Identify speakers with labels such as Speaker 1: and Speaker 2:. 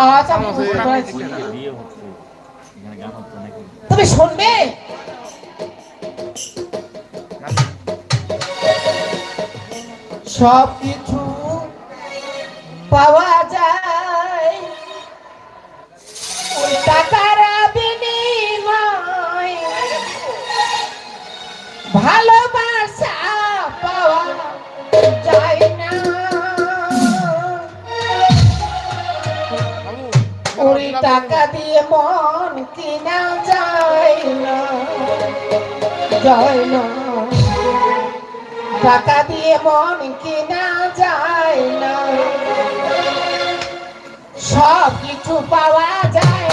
Speaker 1: আচ্ছা তুমি শুনবে সব কিছু পাওয়া যায় ওই টাকার বিনিময় ভালোবাসা পাওয়া যায় না ওই টাকা দিয়ে মন কিনা যায় না যায় না টাকা দিয়ে মন কিনা যায় না সব কিছু পাওয়া যায়